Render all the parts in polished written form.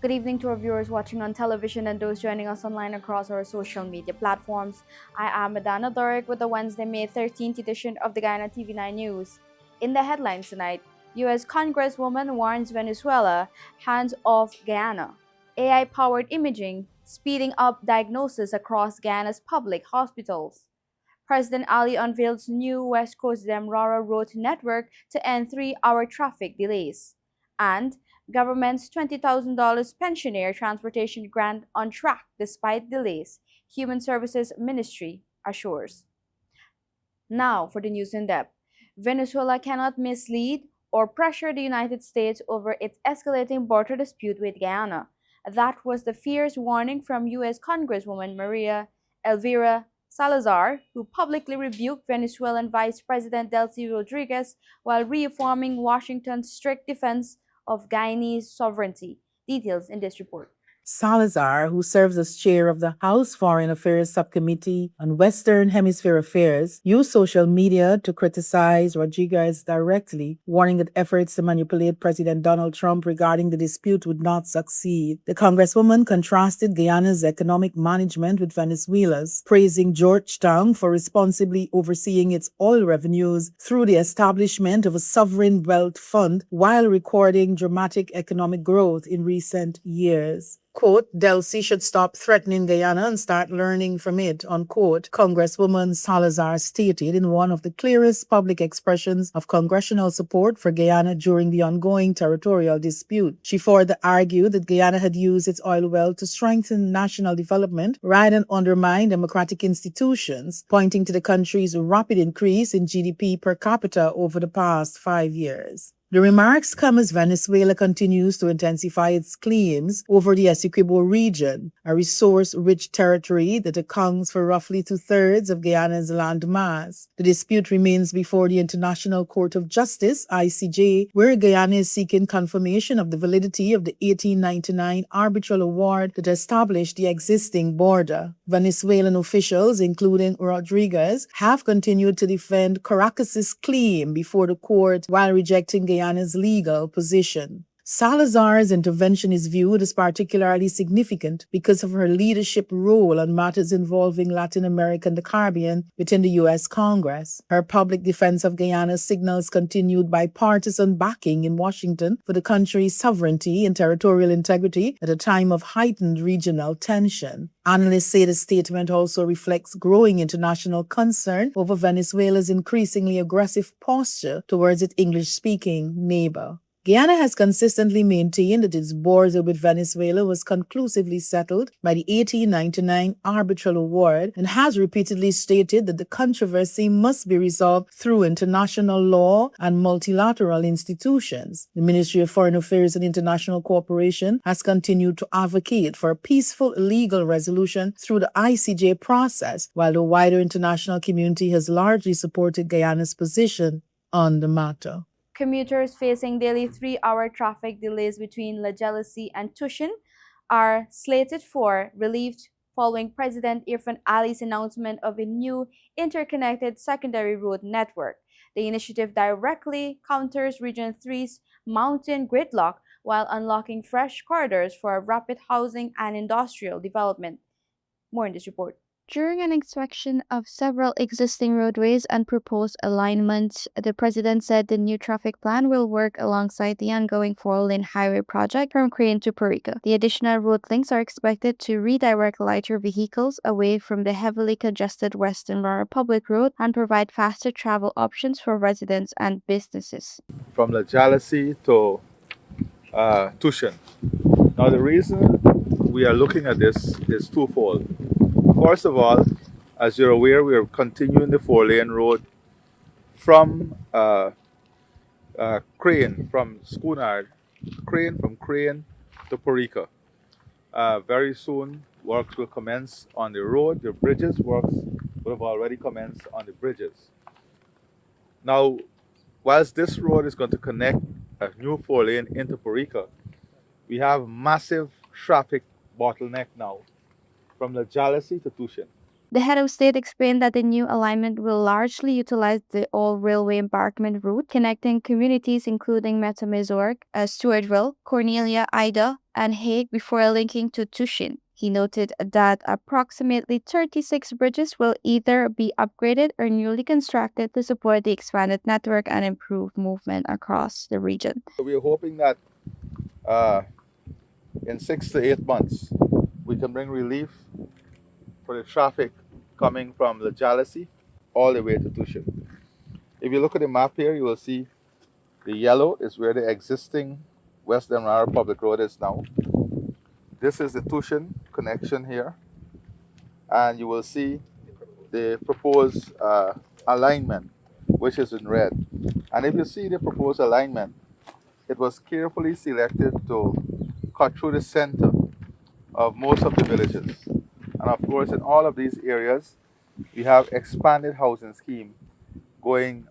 Good evening to our viewers watching on television and those joining us online across our social media platforms. I am Adana Doric with the Wednesday, May 13th edition of the Guyana TV9 News. In the headlines tonight, U.S. Congresswoman warns Venezuela, hands off Guyana. AI-powered imaging, speeding up diagnosis across Guyana's public hospitals. President Ali unveils new West Coast DEMERARA road network to end 3-hour traffic delays. And government's $20,000 pensioner transportation grant on track despite delays, Human Services Ministry assures. Now for the news in depth. Venezuela cannot mislead or pressure the United States over its escalating border dispute with Guyana. That was the fierce warning from U.S. Congresswoman Maria Elvira Salazar, who publicly rebuked Venezuelan Vice President Delcy Rodriguez while reaffirming Washington's strict defense of Guyanese sovereignty. Details in this report. Salazar, who serves as chair of the House Foreign Affairs Subcommittee on Western Hemisphere Affairs, used social media to criticize Rodriguez directly, warning that efforts to manipulate President Donald Trump regarding the dispute would not succeed. The Congresswoman contrasted Guyana's economic management with Venezuela's, praising Georgetown for responsibly overseeing its oil revenues through the establishment of a sovereign wealth fund while recording dramatic economic growth in recent years. Quote, Delcy should stop threatening Guyana and start learning from it, unquote, Congresswoman Salazar stated in one of the clearest public expressions of congressional support for Guyana during the ongoing territorial dispute. She further argued that Guyana had used its oil wealth to strengthen national development rather than undermine democratic institutions, pointing to the country's rapid increase in GDP per capita over the past 5 years. The remarks come as Venezuela continues to intensify its claims over the Essequibo region, a resource-rich territory that accounts for roughly 2/3 of Guyana's land mass. The dispute remains before the International Court of Justice, ICJ, where Guyana is seeking confirmation of the validity of the 1899 arbitral award that established the existing border. Venezuelan officials, including Rodriguez, have continued to defend Caracas's claim before the court while rejecting Guyana's legal position. Salazar's intervention is viewed as particularly significant because of her leadership role on matters involving Latin America and the Caribbean within the U.S. Congress. Her public defense of Guyana signals continued bipartisan backing in Washington for the country's sovereignty and territorial integrity at a time of heightened regional tension. Analysts say the statement also reflects growing international concern over Venezuela's increasingly aggressive posture towards its English-speaking neighbor. Guyana has consistently maintained that its border with Venezuela was conclusively settled by the 1899 arbitral award and has repeatedly stated that the controversy must be resolved through international law and multilateral institutions. The Ministry of Foreign Affairs and International Cooperation has continued to advocate for a peaceful legal resolution through the ICJ process, while the wider international community has largely supported Guyana's position on the matter. Commuters facing daily 3-hour traffic delays between La Jealousy and Tushin are slated for relief following President Irfan Ali's announcement of a new interconnected secondary road network. The initiative directly counters Region 3's mountain gridlock while unlocking fresh corridors for rapid housing and industrial development. More in this report. During an inspection of several existing roadways and proposed alignments, the president said the new traffic plan will work alongside the ongoing 4-lane highway project from Crane to Parica. The additional road links are expected to redirect lighter vehicles away from the heavily congested Western Mara Public Road and provide faster travel options for residents and businesses. From La Jealousy to Tushin. Now, the reason we are looking at this is twofold. First of all, as you're aware, we are continuing the 4-lane road from Crane, from Schoonard, from Crane to Parica. Very soon, works will commence on the road. The bridges works will have already commenced on the bridges. Now, whilst this road is going to connect a new 4-lane into Parica, we have massive traffic bottleneck now from La Jealousy to Tushin. The head of state explained that the new alignment will largely utilize the old railway embankment route connecting communities including Metamizorg, Stewartville, Cornelia, Ida, and Hague before linking to Tushin. He noted that approximately 36 bridges will either be upgraded or newly constructed to support the expanded network and improve movement across the region. We're hoping that in 6 to 8 months, we can bring relief for the traffic coming from the Jalousie all the way to Tushin. If you look at the map here, you will see the yellow is where the existing West Demerara Public Road is now. This is the Tushin connection here, and you will see the proposed alignment, which is in red. And if you see the proposed alignment, it was carefully selected to cut through the center of most of the villages. And of course, in all of these areas, we have expanded housing scheme going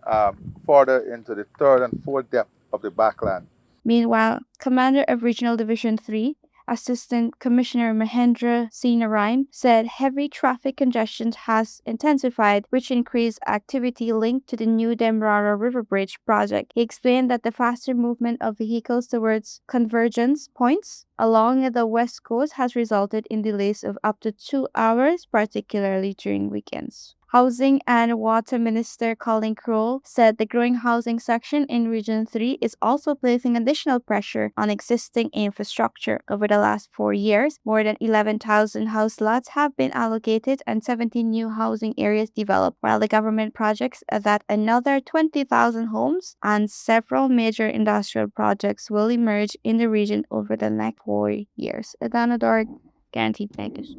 further into the third and fourth depth of the backland. Meanwhile, Commander of Regional Division 3, Assistant Commissioner Mahendra Sinarayan, said heavy traffic congestion has intensified, which increased activity linked to the new Demerara River Bridge project. He explained that the faster movement of vehicles towards convergence points along the west coast has resulted in delays of up to 2 hours, particularly during weekends. Housing and Water Minister Colin Crowell said the growing housing section in Region 3 is also placing additional pressure on existing infrastructure. Over the last 4 years, more than 11,000 house lots have been allocated and 17 new housing areas developed, while the government projects that another 20,000 homes and several major industrial projects will emerge in the region over the next 4 years. Adana Dorg, Guaranteed Bankers.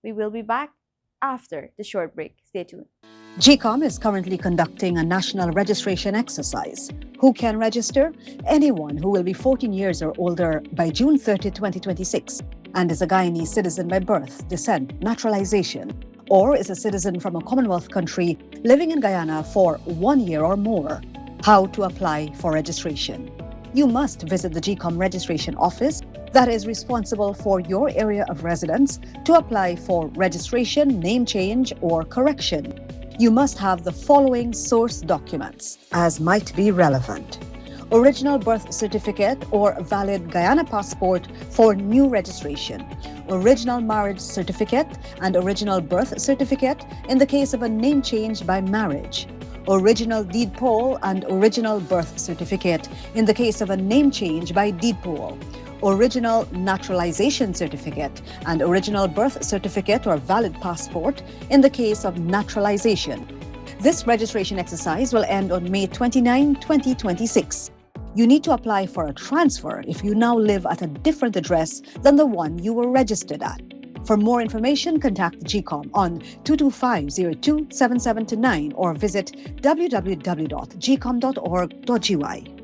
We will be back after the short break. Stay tuned. GCOM is currently conducting a national registration exercise. Who can register? Anyone who will be 14 years or older by June 30, 2026, and is a Guyanese citizen by birth, descent, naturalization, or is a citizen from a Commonwealth country living in Guyana for 1 year or more. How to apply for registration? You must visit the GCOM registration office that is responsible for your area of residence to apply for registration, name change, or correction. You must have the following source documents as might be relevant: original birth certificate or valid Guyana passport for new registration, original marriage certificate and original birth certificate in the case of a name change by marriage, original deed poll and original birth certificate in the case of a name change by deed poll, original naturalization certificate and original birth certificate or valid passport in the case of naturalization. This registration exercise will end on May 29, 2026. You need to apply for a transfer if you now live at a different address than the one you were registered at. For more information, contact GCOM on 225-027729 or visit www.gcom.org.gy.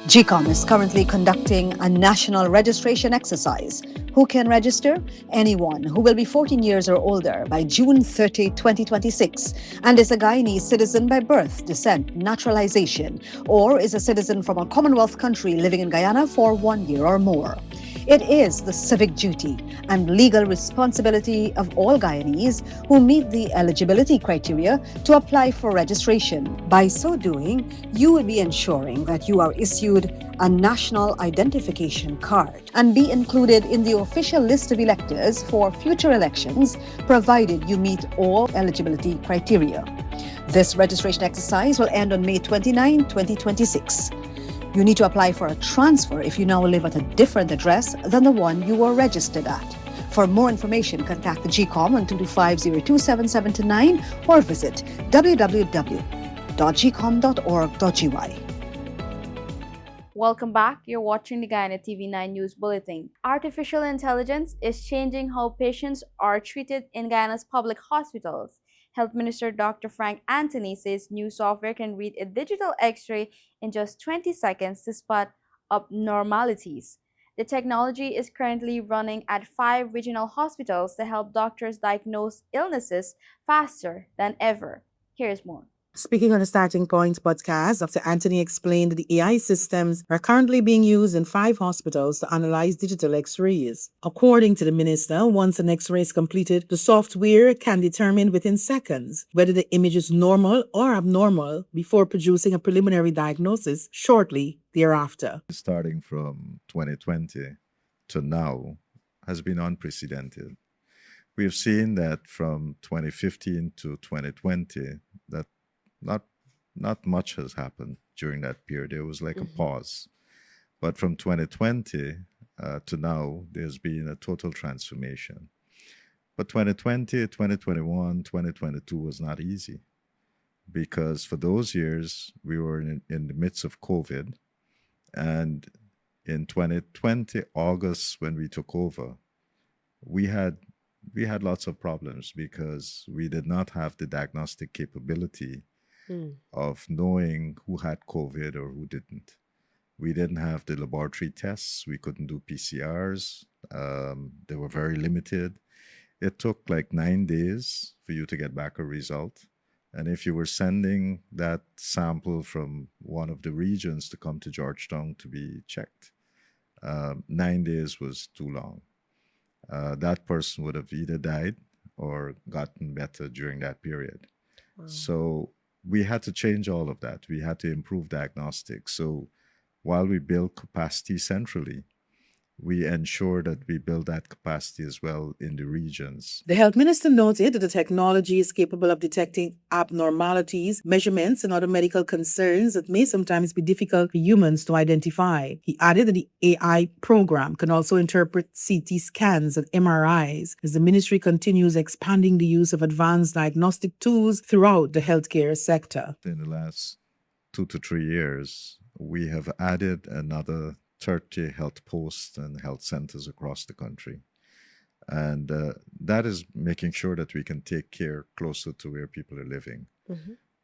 GCOM is currently conducting a national registration exercise. Who can register? Anyone who will be 14 years or older by June 30, 2026, and is a Guyanese citizen by birth, descent, naturalization, or is a citizen from a Commonwealth country living in Guyana for 1 year or more. It is the civic duty and legal responsibility of all Guyanese who meet the eligibility criteria to apply for registration. By so doing, you will be ensuring that you are issued a national identification card and be included in the official list of electors for future elections, provided you meet all eligibility criteria. This registration exercise will end on May 29, 2026. You need to apply for a transfer if you now live at a different address than the one you were registered at. For more information, contact the GCOM on 225-027729 or visit www.gcom.org.gy. Welcome back. You're watching the Guyana TV9 News Bulletin. Artificial intelligence is changing how patients are treated in Guyana's public hospitals. Health Minister Dr. Frank Anthony says new software can read a digital X-ray in just 20 seconds to spot abnormalities. The technology is currently running at 5 regional hospitals to help doctors diagnose illnesses faster than ever. Here's more. Speaking on the Starting Point podcast, Dr. Anthony explained that the AI systems are currently being used in 5 hospitals to analyze digital X-rays. According to the minister, once an X-ray is completed, the software can determine within seconds whether the image is normal or abnormal before producing a preliminary diagnosis shortly thereafter. Starting from 2020 to now has been unprecedented. We've seen that from 2015 to 2020 that not much has happened during that period. It was like a pause. But from 2020 to now, there's been a total transformation. But 2020, 2021, 2022 was not easy because for those years, we were in the midst of COVID. And in 2020, August, when we took over, we had lots of problems because we did not have the diagnostic capability of knowing who had COVID or who didn't. We didn't have the laboratory tests. We couldn't do PCRs. They were very limited. It took like 9 days for you to get back a result. And if you were sending that sample from one of the regions to come to Georgetown to be checked, 9 days was too long. That person would have either died or gotten better during that period. Wow. So we had to change all of that. We had to improve diagnostics. So while we build capacity centrally, we ensure that we build that capacity as well in the regions. The health minister noted that the technology is capable of detecting abnormalities, measurements, and other medical concerns that may sometimes be difficult for humans to identify. He added that the AI program can also interpret CT scans and MRIs as the ministry continues expanding the use of advanced diagnostic tools throughout the healthcare sector. In the last 2 to 3 years, we have added another 30 health posts and health centers across the country. And that is making sure that we can take care closer to where people are living.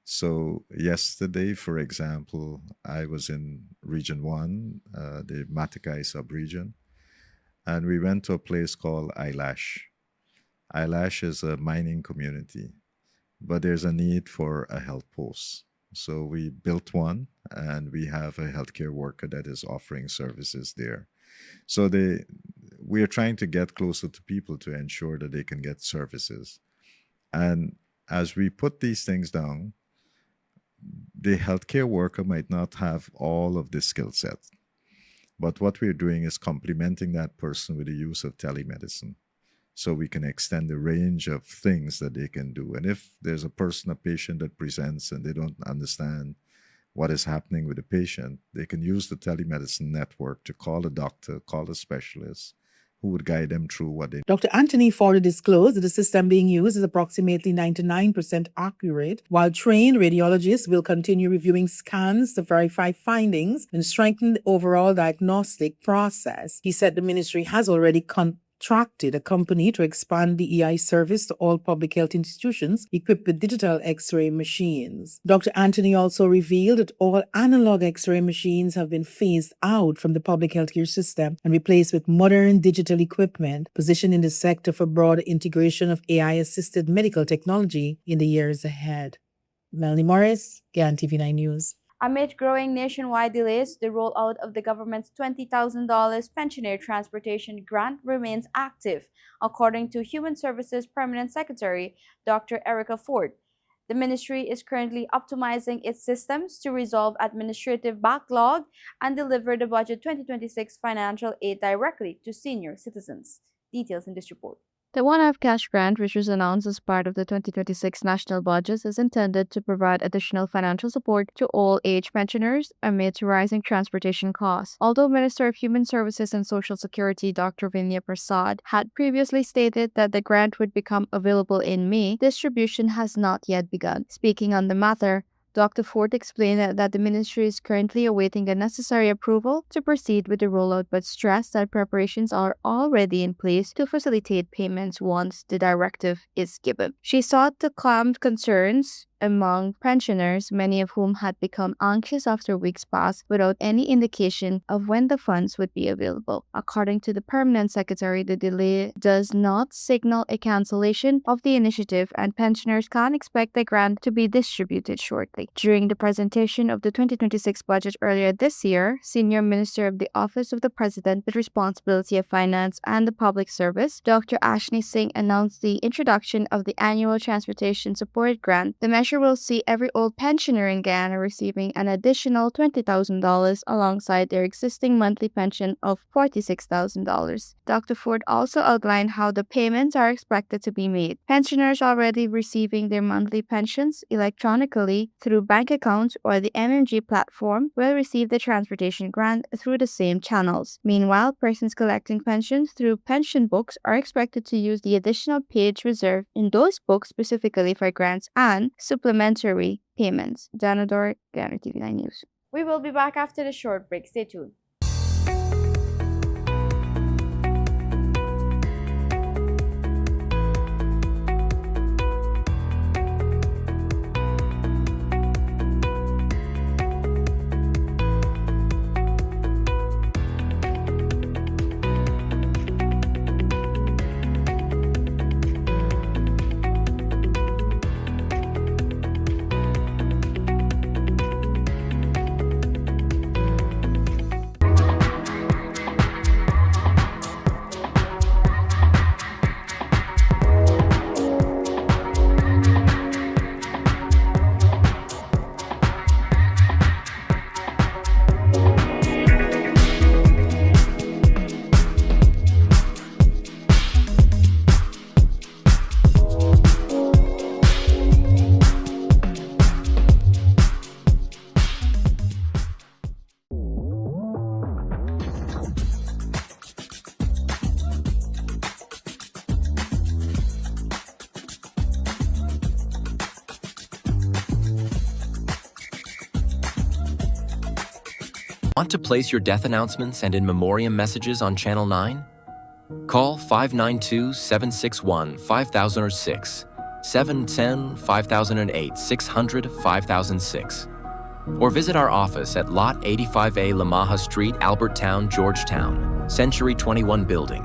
So yesterday, for example, I was in Region 1, the Matakai sub-region, and we went to a place called Eyelash. Eyelash is a mining community, but there's a need for a health post. So we built one, and we have a healthcare worker that is offering services there. So we are trying to get closer to people to ensure that they can get services. And as we put these things down, the healthcare worker might not have all of the skill set. But what we're doing is complementing that person with the use of telemedicine, so we can extend the range of things that they can do. And if there's a patient that presents and they don't understand what is happening with the patient, they can use the telemedicine network to call a doctor, call a specialist, who would guide them through what they need. Dr. Anthony further disclosed that the system being used is approximately 99% accurate, while trained radiologists will continue reviewing scans to verify findings and strengthen the overall diagnostic process. He said the ministry has already contracted a company to expand the EI service to all public health institutions equipped with digital X-ray machines. Dr. Anthony also revealed that all analog X-ray machines have been phased out from the public healthcare system and replaced with modern digital equipment, positioning the sector for broader integration of AI-assisted medical technology in the years ahead. Melanie Morris, GAN TV9 News. Amid growing nationwide delays, the rollout of the government's $20,000 pensioner transportation grant remains active, according to Human Services Permanent Secretary Dr. Erica Ford. The ministry is currently optimizing its systems to resolve administrative backlog and deliver the Budget 2026 financial aid directly to senior citizens. Details in this report. The one-off cash grant, which was announced as part of the 2026 national budget, is intended to provide additional financial support to all age pensioners amid rising transportation costs. Although Minister of Human Services and Social Security Dr. Vinaya Prasad had previously stated that the grant would become available in May, distribution has not yet begun. Speaking on the matter, Dr. Ford explained that the ministry is currently awaiting the necessary approval to proceed with the rollout, but stressed that preparations are already in place to facilitate payments once the directive is given. She sought to calm concerns among pensioners, many of whom had become anxious after weeks passed without any indication of when the funds would be available. According to the permanent secretary, the delay does not signal a cancellation of the initiative, and pensioners can expect the grant to be distributed shortly. During the presentation of the 2026 budget earlier this year, Senior Minister of the Office of the President with responsibility of finance and the public service, Dr. Ashni Singh, announced the introduction of the annual transportation support grant. The measure will see every old pensioner in Guyana receiving an additional $20,000 alongside their existing monthly pension of $46,000. Dr. Ford also outlined how the payments are expected to be made. Pensioners already receiving their monthly pensions electronically through bank accounts or the MMG platform will receive the transportation grant through the same channels. Meanwhile, persons collecting pensions through pension books are expected to use the additional page reserved in those books specifically for grants and supplementary payments. Janador, Guyana TV9 News. We will be back after the short break. Stay tuned. Want to place your death announcements and in memoriam messages on Channel 9? Call 592-761-5006, 710-5008, 600-5006. Or visit our office at Lot 85A Lamaha Street, Albertown, Georgetown, Century 21 Building.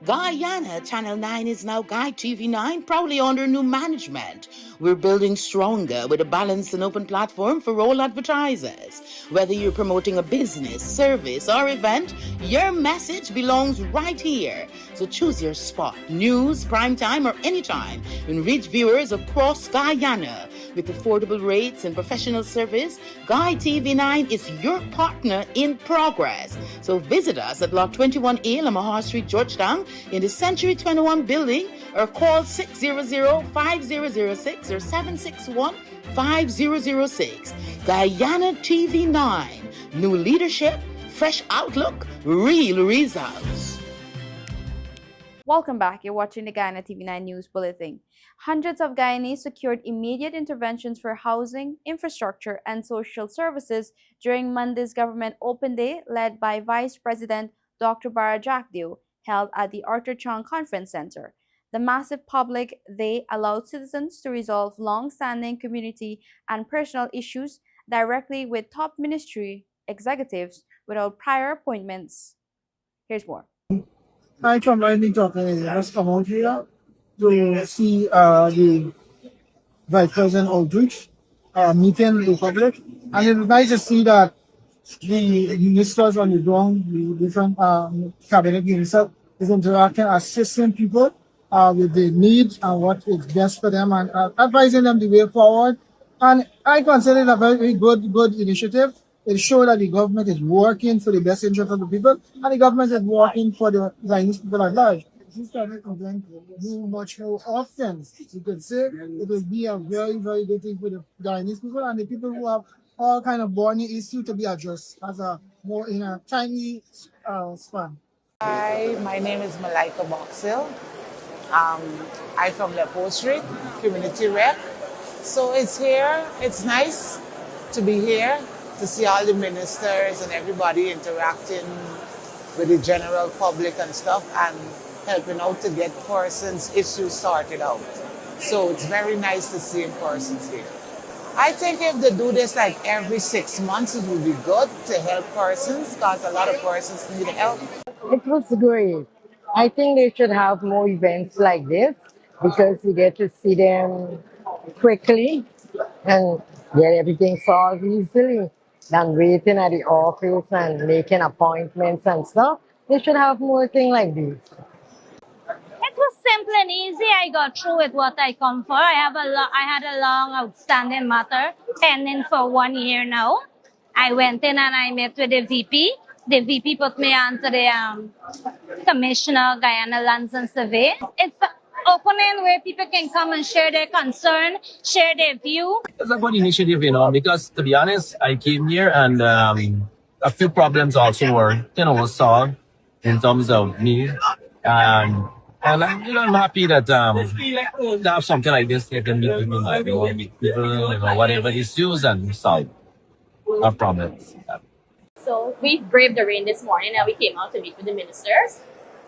Guyana Channel 9 is now Guy TV9, proudly under new management. We're building stronger with a balanced and open platform for all advertisers. Whether you're promoting a business, service, or event, your message belongs right here. So choose your spot, news, primetime, or anytime, and reach viewers across Guyana. With affordable rates and professional service, Guy TV9 is your partner in progress. So visit us at Lot 21A, Lamaha Street, Georgetown, in the Century 21 building, or call 600-5006 or 761-5006. Guyana TV9. New leadership, fresh outlook, real results. Welcome back. You're watching the Guyana TV9 News Bulletin. Hundreds of Guyanese secured immediate interventions for housing, infrastructure, and social services during Monday's Government Open Day, led by Vice President Dr. Bara Jackdew, held at the Arthur Chong Conference Center. The massive public day allowed citizens to resolve long-standing community and personal issues directly with top ministry executives without prior appointments. Here's more. I from Lightning Talking just come out here to see the Vice President outreach meeting the public. And it's nice to see that the ministers on the ground, the different cabinet ministers, is interacting, assisting people with the needs and what is best for them and advising them the way forward. And I consider it a very good initiative. It shows that the government is working for the best interest of the people, and the government is working for the Guyanese people at large. This kind of event do much more often. You could say it will be a very good thing for the Guyanese people and the people who have all kind of burning issues to be addressed as a more in a tiny span. Hi, my name is Malaika Boxhill. I'm from Lepo Street, community rep. So it's nice to be here, to see all the ministers and everybody interacting with the general public and stuff and helping out to get persons' issues sorted out. So it's very nice to see in persons here. I think if they do this like every 6 months, it would be good to help persons because a lot of persons need help. It was great. I think they should have more events like this because you get to see them quickly and get everything solved easily than waiting at the office and making appointments and stuff. They should have more things like this. It was simple and easy. I got through with what I come for. I had a long outstanding matter pending for 1 year now. I went in and I met with the VP. The VP put me on to the Commissioner of Guyana Lands and Survey. It's an opening where people can come and share their concern, share their view. It's a good initiative, because to be honest, I came here and a few problems also were, solved in terms of me. And I'm happy that to have something like this, they can meet people, whatever issues and solve our problems. So we braved the rain this morning and we came out to meet with the ministers.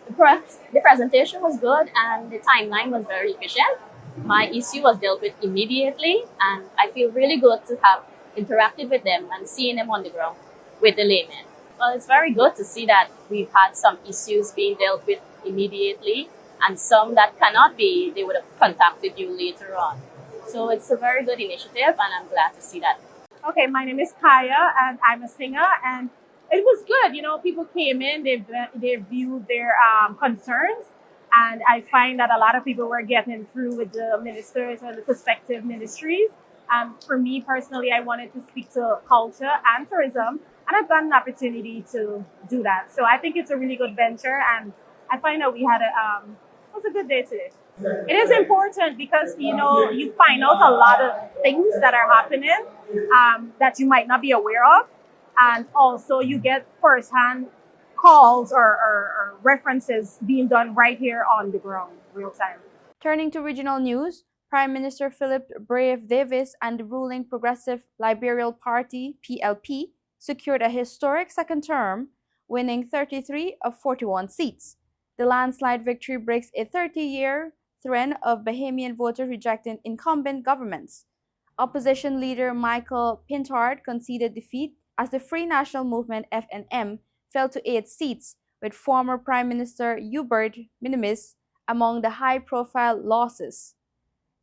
The presentation was good and the timeline was very efficient. My issue was dealt with immediately and I feel really good to have interacted with them and seeing them on the ground with the laymen. Well, it's very good to see that we've had some issues being dealt with immediately and some that cannot be, they would have contacted you later on. So it's a very good initiative and I'm glad to see that. Okay, my name is Kaya and I'm a singer and it was good. People came in, they viewed their concerns and I find that a lot of people were getting through with the ministers and the prospective ministries. For me personally, I wanted to speak to culture and tourism and I've got an opportunity to do that. So I think it's a really good venture and I find that we had it was a good day today. It is important because, you find out a lot of things that are happening that you might not be aware of. And also you get firsthand calls or references being done right here on the ground, real time. Turning to regional news, Prime Minister Philip Brave Davis and the ruling Progressive Liberal Party, PLP, secured a historic second term, winning 33 of 41 seats. The landslide victory breaks a 30-year trend of Bahamian voters rejecting incumbent governments. Opposition leader Michael Pintard conceded defeat as the Free National Movement FNM fell to 8 seats, with former Prime Minister Hubert Minimis among the high-profile losses.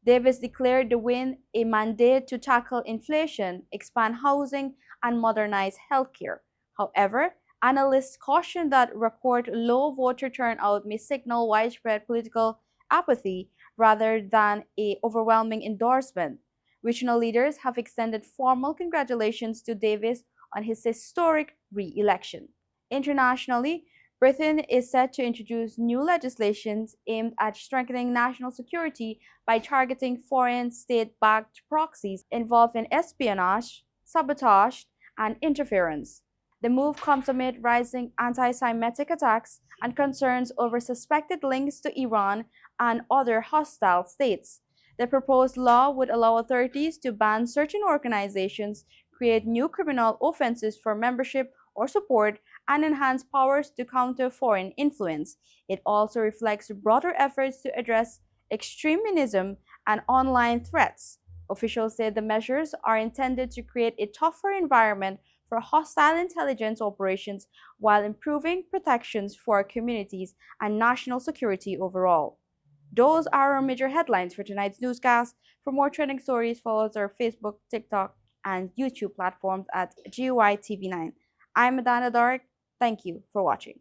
Davis declared the win a mandate to tackle inflation, expand housing, and modernize healthcare. However, analysts caution that record low voter turnout may signal widespread political apathy rather than an overwhelming endorsement. Regional leaders have extended formal congratulations to Davis on his historic re-election. Internationally, Britain is set to introduce new legislation aimed at strengthening national security by targeting foreign state-backed proxies involved in espionage, sabotage, and interference. The move comes amid rising anti-Semitic attacks and concerns over suspected links to Iran and other hostile states. The proposed law would allow authorities to ban certain organizations, create new criminal offenses for membership or support, and enhance powers to counter foreign influence. It also reflects broader efforts to address extremism and online threats. Officials say the measures are intended to create a tougher environment for hostile intelligence operations while improving protections for communities and national security overall. Those are our major headlines for tonight's newscast. For more trending stories, follow us on our Facebook, TikTok, and YouTube platforms at GUYTV9. I'm Madonna Doric. Thank you for watching.